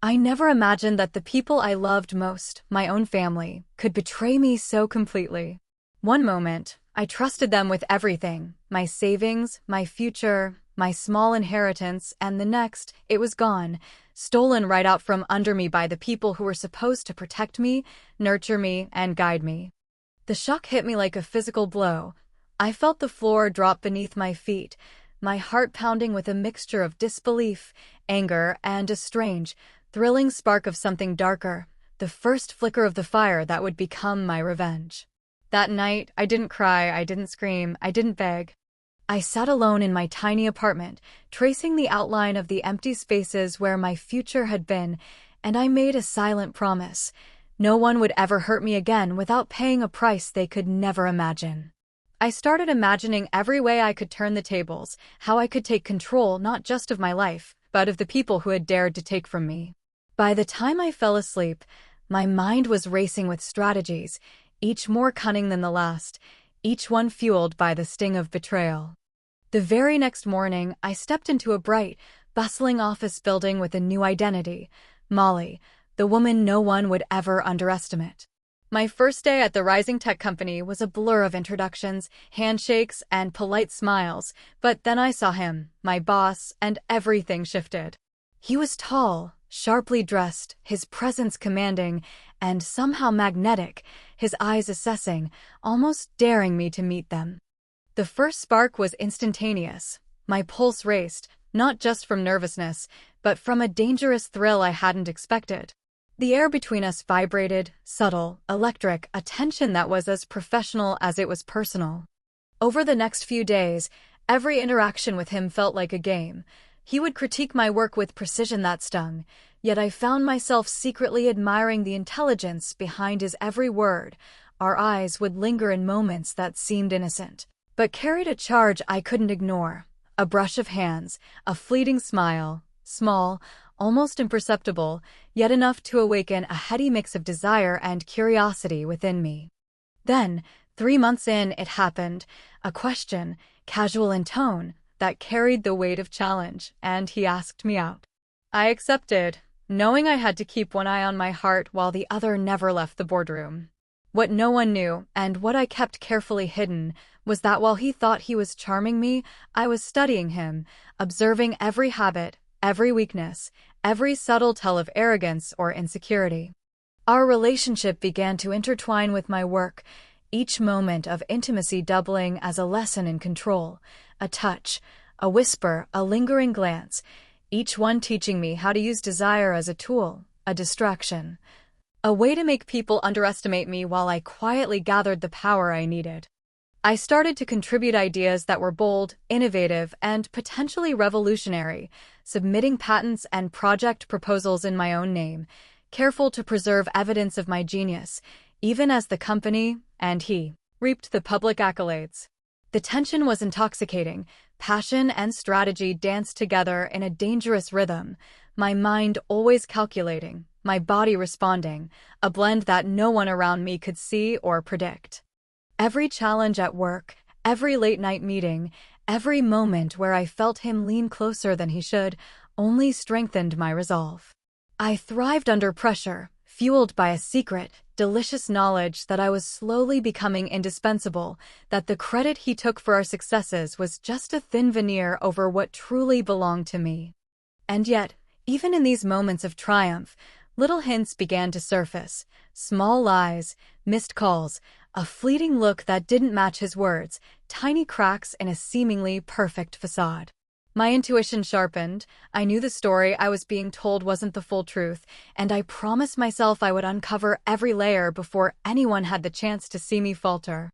I never imagined that the people I loved most, my own family, could betray me so completely. One moment, I trusted them with everything, my savings, my future, my small inheritance, and the next, it was gone, stolen right out from under me by the people who were supposed to protect me, nurture me, and guide me. The shock hit me like a physical blow. I felt the floor drop beneath my feet, my heart pounding with a mixture of disbelief, anger, and a strange, thrilling spark of something darker, the first flicker of the fire that would become my revenge. That night, I didn't cry, I didn't scream, I didn't beg. I sat alone in my tiny apartment, tracing the outline of the empty spaces where my future had been, and I made a silent promise. No one would ever hurt me again without paying a price they could never imagine. I started imagining every way I could turn the tables, how I could take control not just of my life, but of the people who had dared to take from me. By the time I fell asleep, my mind was racing with strategies, each more cunning than the last, each one fueled by the sting of betrayal. The very next morning, I stepped into a bright, bustling office building with a new identity, Molly, the woman no one would ever underestimate. My first day at the rising tech company was a blur of introductions, handshakes, and polite smiles, but then I saw him, my boss, and everything shifted. He was tall, sharply dressed, his presence commanding, and somehow magnetic, his eyes assessing, almost daring me to meet them. The first spark was instantaneous. My pulse raced, not just from nervousness, but from a dangerous thrill I hadn't expected. The air between us vibrated, subtle, electric, a tension that was as professional as it was personal. Over the next few days, every interaction with him felt like a game. He would critique my work with precision that stung, yet I found myself secretly admiring the intelligence behind his every word. Our eyes would linger in moments that seemed innocent, but carried a charge I couldn't ignore. A brush of hands, a fleeting smile, small, almost imperceptible, yet enough to awaken a heady mix of desire and curiosity within me. Then, 3 months in, it happened, a question, casual in tone, that carried the weight of challenge, and he asked me out. I accepted, knowing I had to keep one eye on my heart while the other never left the boardroom. What no one knew, and what I kept carefully hidden, was that while he thought he was charming me, I was studying him, observing every habit, every weakness, every subtle tell of arrogance or insecurity. Our relationship began to intertwine with my work, each moment of intimacy doubling as a lesson in control, a touch, a whisper, a lingering glance, each one teaching me how to use desire as a tool, a distraction, a way to make people underestimate me while I quietly gathered the power I needed. I started to contribute ideas that were bold, innovative, and potentially revolutionary, submitting patents and project proposals in my own name, careful to preserve evidence of my genius, even as the company, and he, reaped the public accolades. The tension was intoxicating. Passion and strategy danced together in a dangerous rhythm, my mind always calculating, my body responding, a blend that no one around me could see or predict. Every challenge at work, every late-night meeting, every moment where I felt him lean closer than he should, only strengthened my resolve. I thrived under pressure, fueled by a secret, delicious knowledge that I was slowly becoming indispensable, that the credit he took for our successes was just a thin veneer over what truly belonged to me. And yet, even in these moments of triumph, little hints began to surface, small lies, missed calls, a fleeting look that didn't match his words, tiny cracks in a seemingly perfect facade. My intuition sharpened. I knew the story I was being told wasn't the full truth, and I promised myself I would uncover every layer before anyone had the chance to see me falter.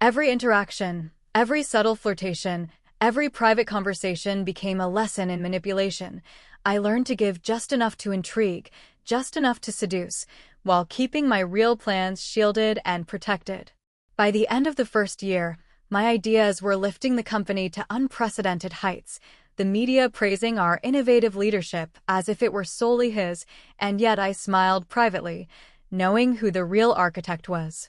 Every interaction, every subtle flirtation, every private conversation became a lesson in manipulation. I learned to give just enough to intrigue, just enough to seduce, while keeping my real plans shielded and protected. By the end of the first year, my ideas were lifting the company to unprecedented heights, the media praising our innovative leadership as if it were solely his, and yet I smiled privately, knowing who the real architect was.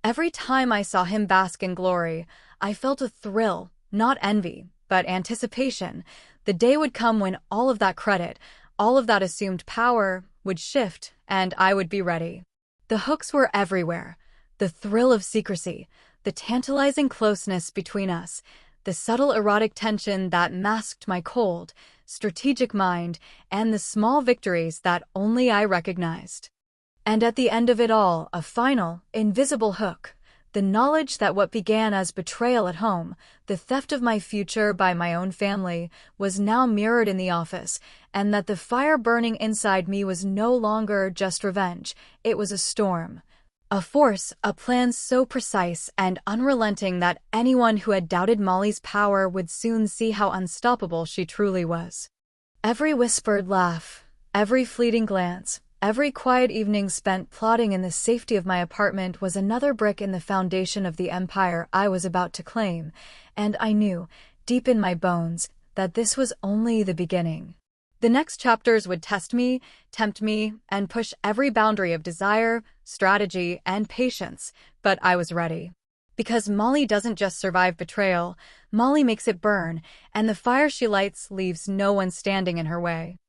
Every time I saw him bask in glory, I felt a thrill, not envy, but anticipation. The day would come when all of that credit, all of that assumed power would shift, and I would be ready. The hooks were everywhere. The thrill of secrecy, the tantalizing closeness between us, the subtle erotic tension that masked my cold, strategic mind, and the small victories that only I recognized. And at the end of it all, a final, invisible hook. The knowledge that what began as betrayal at home, the theft of my future by my own family, was now mirrored in the office, and that the fire burning inside me was no longer just revenge, it was a storm. A force, a plan so precise and unrelenting that anyone who had doubted Molly's power would soon see how unstoppable she truly was. Every whispered laugh, every fleeting glance, every quiet evening spent plotting in the safety of my apartment was another brick in the foundation of the empire I was about to claim, and I knew, deep in my bones, that this was only the beginning. The next chapters would test me, tempt me, and push every boundary of desire, strategy, and patience, but I was ready. Because Molly doesn't just survive betrayal, Molly makes it burn, and the fire she lights leaves no one standing in her way.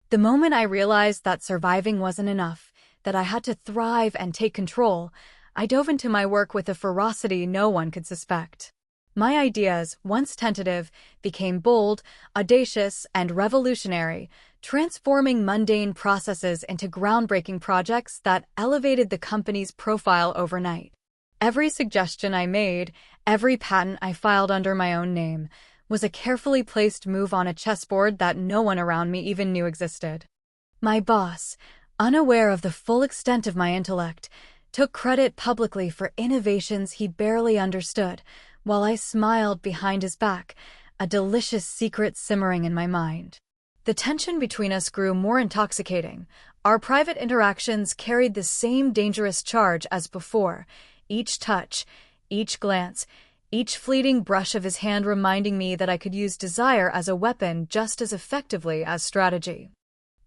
The moment I realized that surviving wasn't enough, that I had to thrive and take control, I dove into my work with a ferocity no one could suspect. My ideas, once tentative, became bold, audacious, and revolutionary, transforming mundane processes into groundbreaking projects that elevated the company's profile overnight. Every suggestion I made, every patent I filed under my own name, was a carefully placed move on a chessboard that no one around me even knew existed. My boss, unaware of the full extent of my intellect, took credit publicly for innovations he barely understood, while I smiled behind his back, a delicious secret simmering in my mind. The tension between us grew more intoxicating. Our private interactions carried the same dangerous charge as before, each touch, each glance, each fleeting brush of his hand reminding me that I could use desire as a weapon just as effectively as strategy.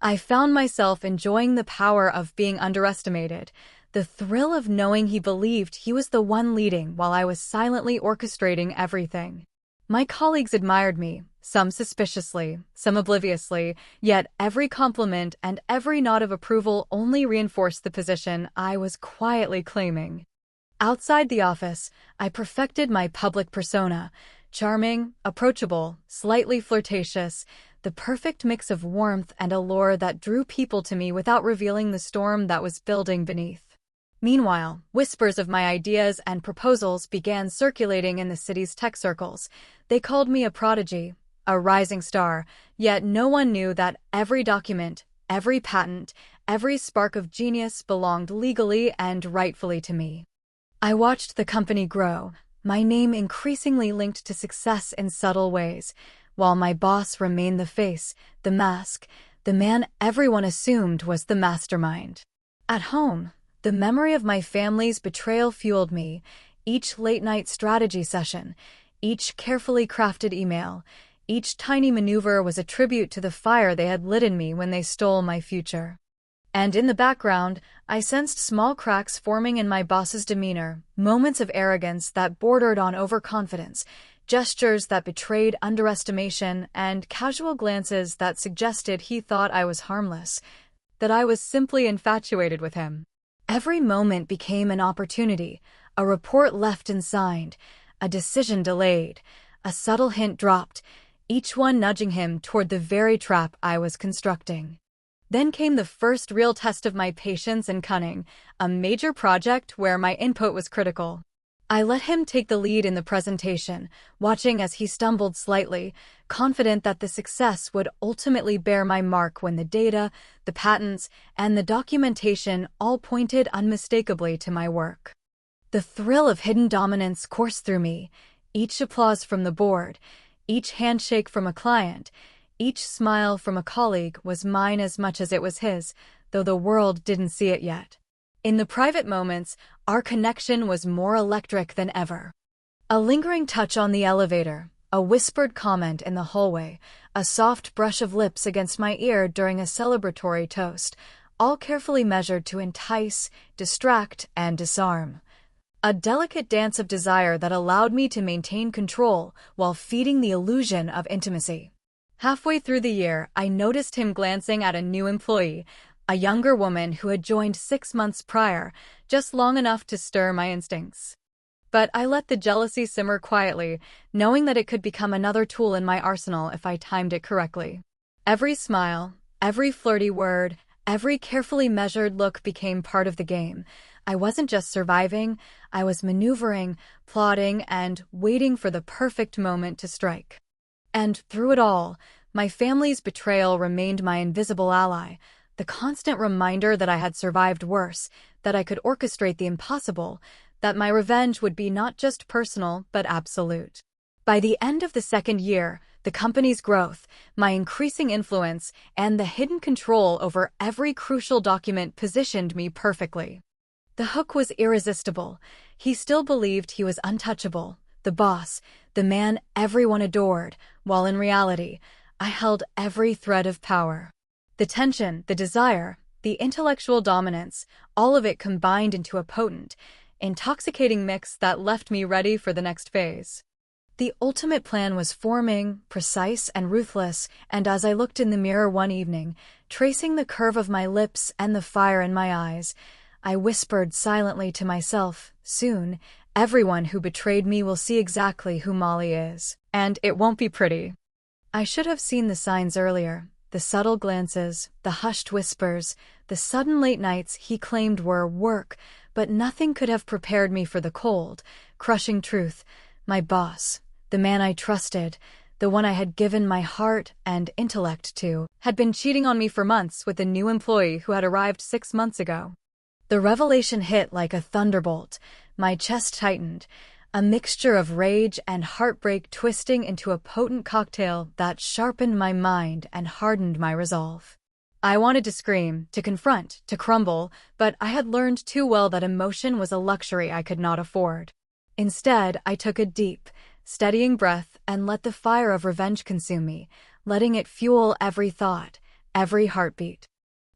I found myself enjoying the power of being underestimated, the thrill of knowing he believed he was the one leading while I was silently orchestrating everything. My colleagues admired me, some suspiciously, some obliviously, yet every compliment and every nod of approval only reinforced the position I was quietly claiming. Outside the office, I perfected my public persona, charming, approachable, slightly flirtatious, the perfect mix of warmth and allure that drew people to me without revealing the storm that was building beneath. Meanwhile, whispers of my ideas and proposals began circulating in the city's tech circles. They called me a prodigy, a rising star, yet no one knew that every document, every patent, every spark of genius belonged legally and rightfully to me. I watched the company grow, my name increasingly linked to success in subtle ways, while my boss remained the face, the mask, the man everyone assumed was the mastermind. At home, the memory of my family's betrayal fueled me, each late-night strategy session, each carefully crafted email, each tiny maneuver was a tribute to the fire they had lit in me when they stole my future. And in the background, I sensed small cracks forming in my boss's demeanor, moments of arrogance that bordered on overconfidence, gestures that betrayed underestimation, and casual glances that suggested he thought I was harmless, that I was simply infatuated with him. Every moment became an opportunity, a report left unsigned, a decision delayed, a subtle hint dropped, each one nudging him toward the very trap I was constructing. Then came the first real test of my patience and cunning, a major project where my input was critical. I let him take the lead in the presentation, watching as he stumbled slightly, confident that the success would ultimately bear my mark when the data, the patents, and the documentation all pointed unmistakably to my work. The thrill of hidden dominance coursed through me, each applause from the board, each handshake from a client, each smile from a colleague was mine as much as it was his, though the world didn't see it yet. In the private moments, our connection was more electric than ever. A lingering touch on the elevator, a whispered comment in the hallway, a soft brush of lips against my ear during a celebratory toast, all carefully measured to entice, distract, and disarm. A delicate dance of desire that allowed me to maintain control while feeding the illusion of intimacy. Halfway through the year, I noticed him glancing at a new employee, a younger woman who had joined 6 months prior, just long enough to stir my instincts. But I let the jealousy simmer quietly, knowing that it could become another tool in my arsenal if I timed it correctly. Every smile, every flirty word, every carefully measured look became part of the game. I wasn't just surviving, I was maneuvering, plotting, and waiting for the perfect moment to strike. And through it all, my family's betrayal remained my invisible ally, the constant reminder that I had survived worse, that I could orchestrate the impossible, that my revenge would be not just personal but absolute. By the end of the second year, the company's growth, my increasing influence, and the hidden control over every crucial document positioned me perfectly. The hook was irresistible. He still believed he was untouchable, the boss, the man everyone adored, while in reality, I held every thread of power. The tension, the desire, the intellectual dominance, all of it combined into a potent, intoxicating mix that left me ready for the next phase. The ultimate plan was forming, precise and ruthless, and as I looked in the mirror one evening, tracing the curve of my lips and the fire in my eyes, I whispered silently to myself, soon, everyone who betrayed me will see exactly who Molly is. And it won't be pretty. I should have seen the signs earlier, the subtle glances, the hushed whispers, the sudden late nights he claimed were work, but nothing could have prepared me for the cold, crushing truth. My boss, the man I trusted, the one I had given my heart and intellect to, had been cheating on me for months with a new employee who had arrived 6 months ago. The revelation hit like a thunderbolt. My chest tightened, a mixture of rage and heartbreak twisting into a potent cocktail that sharpened my mind and hardened my resolve. I wanted to scream, to confront, to crumble, but I had learned too well that emotion was a luxury I could not afford. Instead, I took a deep, steadying breath and let the fire of revenge consume me, letting it fuel every thought, every heartbeat.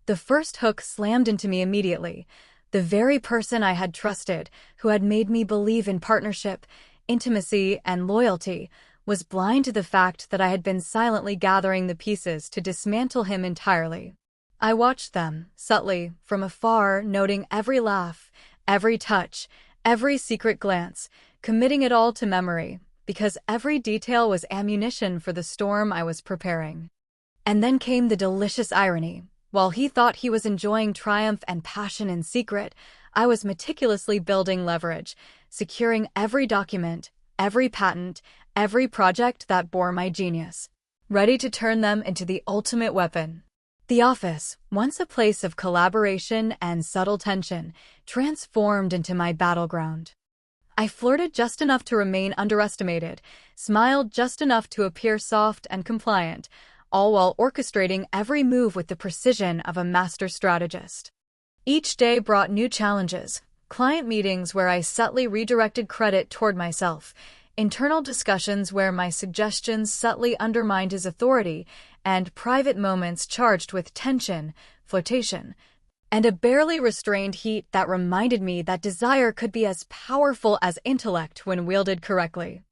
The first hook slammed into me immediately. The very person I had trusted, who had made me believe in partnership, intimacy, and loyalty, was blind to the fact that I had been silently gathering the pieces to dismantle him entirely. I watched them, subtly, from afar, noting every laugh, every touch, every secret glance, committing it all to memory, because every detail was ammunition for the storm I was preparing. And then came the delicious irony. While he thought he was enjoying triumph and passion in secret, I was meticulously building leverage, securing every document, every patent, every project that bore my genius, ready to turn them into the ultimate weapon. The office, once a place of collaboration and subtle tension, transformed into my battleground. I flirted just enough to remain underestimated, smiled just enough to appear soft and compliant, all while orchestrating every move with the precision of a master strategist. Each day brought new challenges, client meetings where I subtly redirected credit toward myself, internal discussions where my suggestions subtly undermined his authority, and private moments charged with tension, flirtation, and a barely restrained heat that reminded me that desire could be as powerful as intellect when wielded correctly.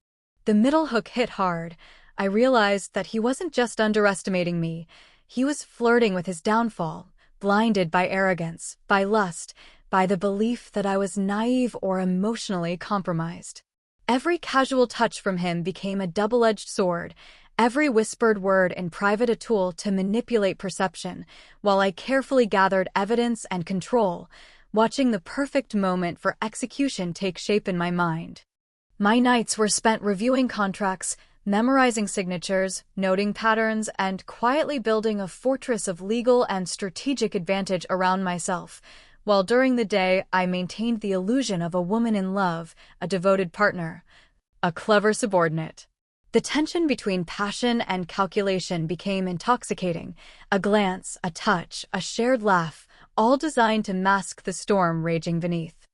The middle hook hit hard. I realized that he wasn't just underestimating me, he was flirting with his downfall, blinded by arrogance, by lust, by the belief that I was naive or emotionally compromised. Every casual touch from him became a double-edged sword, every whispered word in private a tool to manipulate perception, while I carefully gathered evidence and control, watching the perfect moment for execution take shape in my mind. My nights were spent reviewing contracts, memorizing signatures, noting patterns, and quietly building a fortress of legal and strategic advantage around myself, while during the day I maintained the illusion of a woman in love, a devoted partner, a clever subordinate. The tension between passion and calculation became intoxicating, a glance, a touch, a shared laugh, all designed to mask the storm raging beneath.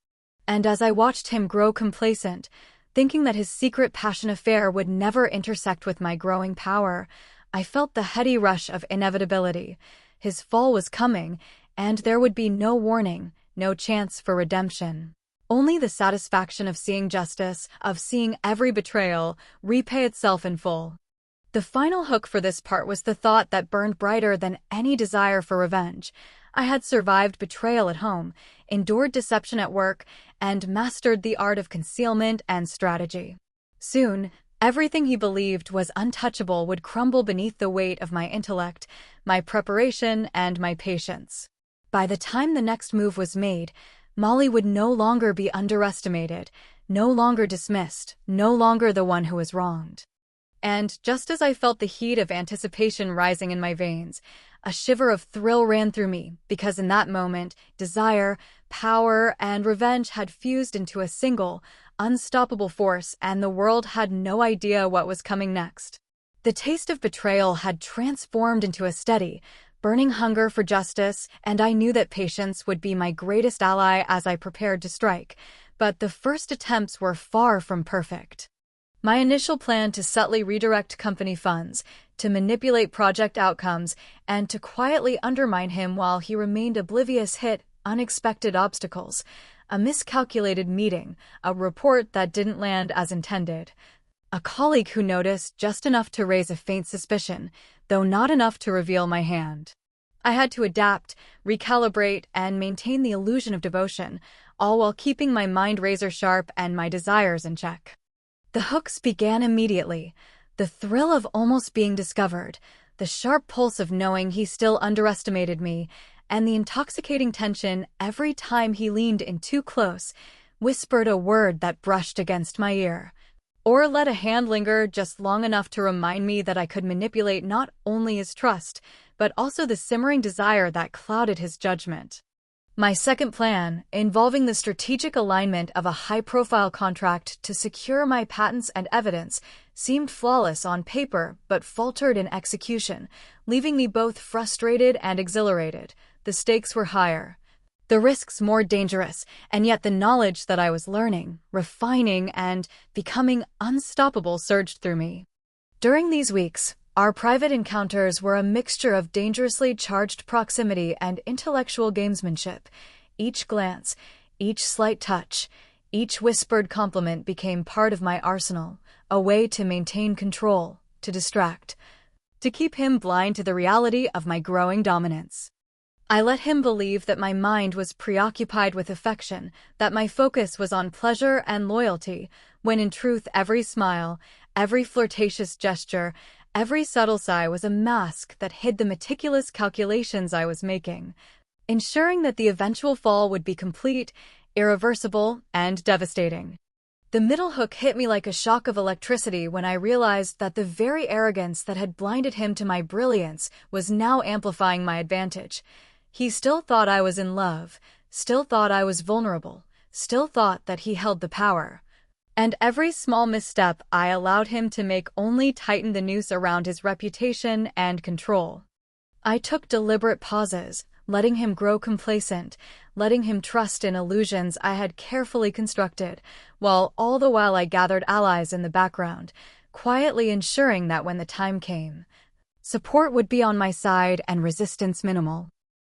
And as I watched him grow complacent, thinking that his secret passion affair would never intersect with my growing power, I felt the heady rush of inevitability. His fall was coming, and there would be no warning, no chance for redemption. Only the satisfaction of seeing justice, of seeing every betrayal, repay itself in full. The final hook for this part was the thought that burned brighter than any desire for revenge. I had survived betrayal at home, endured deception at work, and mastered the art of concealment and strategy. Soon, everything he believed was untouchable would crumble beneath the weight of my intellect, my preparation, and my patience. By the time the next move was made, Molly would no longer be underestimated, no longer dismissed, no longer the one who was wronged. And just as I felt the heat of anticipation rising in my veins, a shiver of thrill ran through me, because in that moment, desire, power, and revenge had fused into a single, unstoppable force, and the world had no idea what was coming next. The taste of betrayal had transformed into a steady, burning hunger for justice, and I knew that patience would be my greatest ally as I prepared to strike. But the first attempts were far from perfect. My initial plan to subtly redirect company funds, to manipulate project outcomes, and to quietly undermine him while he remained oblivious hit unexpected obstacles. A miscalculated meeting, a report that didn't land as intended, a colleague who noticed just enough to raise a faint suspicion, though not enough to reveal my hand. I had to adapt, recalibrate, and maintain the illusion of devotion, all while keeping my mind razor-sharp and my desires in check. The hooks began immediately, the thrill of almost being discovered, the sharp pulse of knowing he still underestimated me, and the intoxicating tension every time he leaned in too close, whispered a word that brushed against my ear, or let a hand linger just long enough to remind me that I could manipulate not only his trust, but also the simmering desire that clouded his judgment. My second plan, involving the strategic alignment of a high-profile contract to secure my patents and evidence, seemed flawless on paper but faltered in execution, leaving me both frustrated and exhilarated. The stakes were higher, the risks more dangerous, and yet the knowledge that I was learning, refining, and becoming unstoppable surged through me. During these weeks, our private encounters were a mixture of dangerously charged proximity and intellectual gamesmanship. Each glance, each slight touch, each whispered compliment became part of my arsenal, a way to maintain control, to distract, to keep him blind to the reality of my growing dominance. I let him believe that my mind was preoccupied with affection, that my focus was on pleasure and loyalty, when in truth every smile, every flirtatious gesture, every subtle sigh was a mask that hid the meticulous calculations I was making, ensuring that the eventual fall would be complete, irreversible, and devastating. The middle hook hit me like a shock of electricity when I realized that the very arrogance that had blinded him to my brilliance was now amplifying my advantage. He still thought I was in love, still thought I was vulnerable, still thought that he held the power. And every small misstep I allowed him to make only tightened the noose around his reputation and control. I took deliberate pauses, letting him grow complacent, letting him trust in illusions I had carefully constructed, while all the while I gathered allies in the background, quietly ensuring that when the time came, support would be on my side and resistance minimal.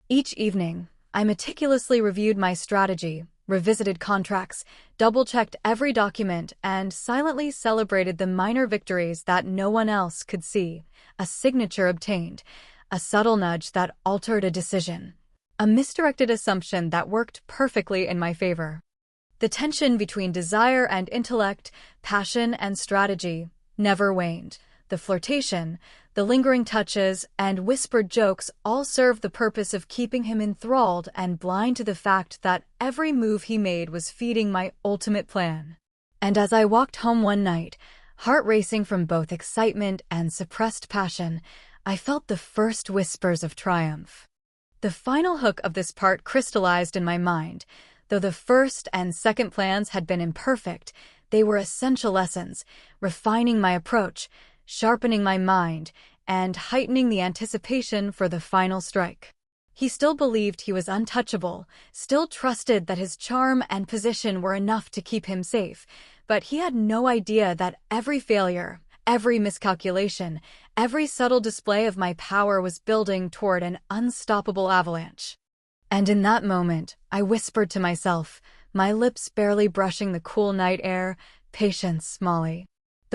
Each evening, I meticulously reviewed my strategy, revisited contracts, double-checked every document, and silently celebrated the minor victories that no one else could see. A signature obtained, a subtle nudge that altered a decision, a misdirected assumption that worked perfectly in my favor. The tension between desire and intellect, passion and strategy, never waned. The flirtation, the lingering touches, and whispered jokes all served the purpose of keeping him enthralled and blind to the fact that every move he made was feeding my ultimate plan. And as I walked home one night, heart racing from both excitement and suppressed passion, I felt the first whispers of triumph. The final hook of this part crystallized in my mind. Though the first and second plans had been imperfect, they were essential lessons, refining my approach, sharpening my mind, and heightening the anticipation for the final strike. He still believed he was untouchable, still trusted that his charm and position were enough to keep him safe, but he had no idea that every failure, every miscalculation, every subtle display of my power was building toward an unstoppable avalanche. And in that moment, I whispered to myself, my lips barely brushing the cool night air, "Patience, Molly.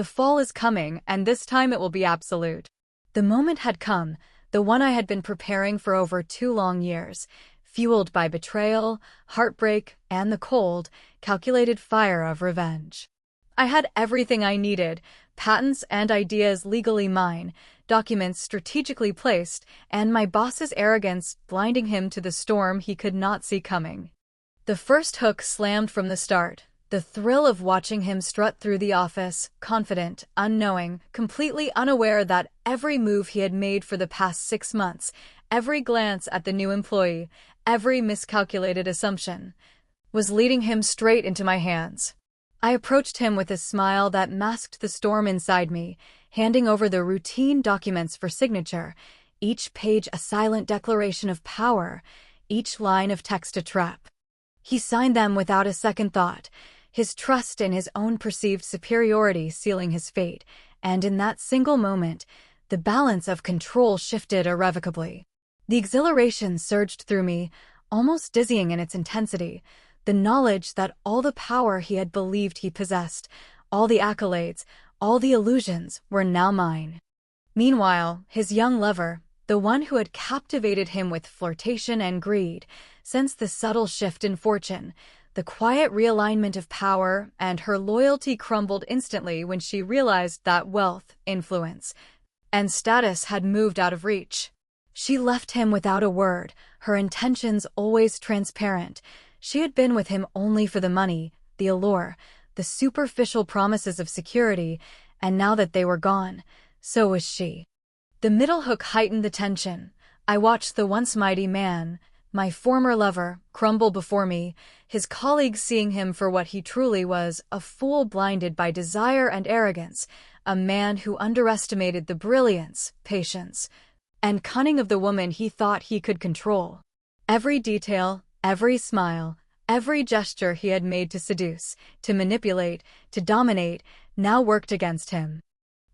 The fall is coming, and this time it will be absolute. The moment had come, the one I had been preparing for over 2 long years, fueled by betrayal, heartbreak, and the cold, calculated fire of revenge. I had everything I needed: patents and ideas legally mine, documents strategically placed, and my boss's arrogance blinding him to the storm he could not see coming. The first hook slammed from the start. The thrill of watching him strut through the office, confident, unknowing, completely unaware that every move he had made for the past 6 months, every glance at the new employee, every miscalculated assumption, was leading him straight into my hands. I approached him with a smile that masked the storm inside me, handing over the routine documents for signature, each page a silent declaration of power, each line of text a trap. He signed them without a second thought, his trust in his own perceived superiority sealing his fate, and in that single moment, the balance of control shifted irrevocably. The exhilaration surged through me, almost dizzying in its intensity, the knowledge that all the power he had believed he possessed, all the accolades, all the illusions, were now mine. Meanwhile, his young lover, the one who had captivated him with flirtation and greed, sensed the subtle shift in fortune, the quiet realignment of power, and her loyalty crumbled instantly when she realized that wealth, influence, and status had moved out of reach. She left him without a word, her intentions always transparent. She had been with him only for the money, the allure, the superficial promises of security, and now that they were gone, so was she. The middle hook heightened the tension. I watched the once mighty man, my former lover, crumble before me, his colleagues seeing him for what he truly was, a fool blinded by desire and arrogance, a man who underestimated the brilliance, patience, and cunning of the woman he thought he could control. Every detail, every smile, every gesture he had made to seduce, to manipulate, to dominate, now worked against him.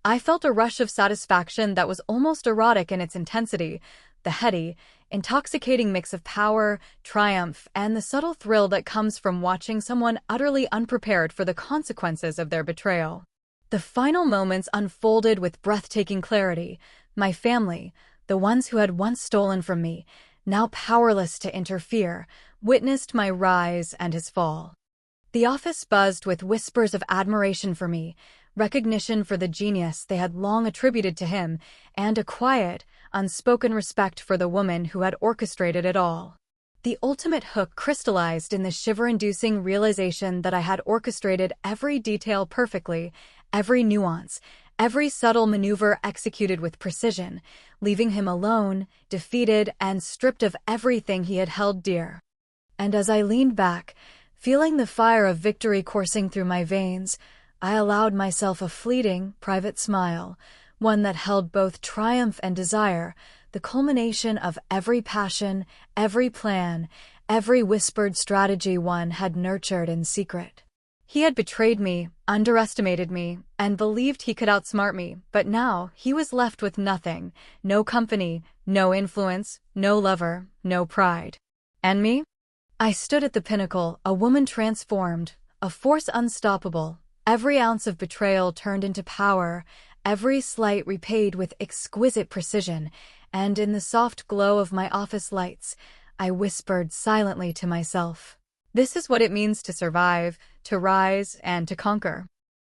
I felt a rush of satisfaction that was almost erotic in its intensity, the heady, intoxicating mix of power, triumph, and the subtle thrill that comes from watching someone utterly unprepared for the consequences of their betrayal. The final moments unfolded with breathtaking clarity. My family, the ones who had once stolen from me, now powerless to interfere, witnessed my rise and his fall. The office buzzed with whispers of admiration for me, recognition for the genius they had long attributed to him, and a quiet, unspoken respect for the woman who had orchestrated it all. The ultimate hook crystallized in the shiver-inducing realization that I had orchestrated every detail perfectly, every nuance, every subtle maneuver executed with precision, leaving him alone, defeated, and stripped of everything he had held dear. And as I leaned back, feeling the fire of victory coursing through my veins, I allowed myself a fleeting, private smile, one that held both triumph and desire, the culmination of every passion, every plan, every whispered strategy one had nurtured in secret. He had betrayed me, underestimated me, and believed he could outsmart me, but now he was left with nothing, no company, no influence, no lover, no pride. And me? I stood at the pinnacle, a woman transformed, a force unstoppable, every ounce of betrayal turned into power, every slight repaid with exquisite precision, and in the soft glow of my office lights, I whispered silently to myself, "This is what it means to survive, to rise, and to conquer."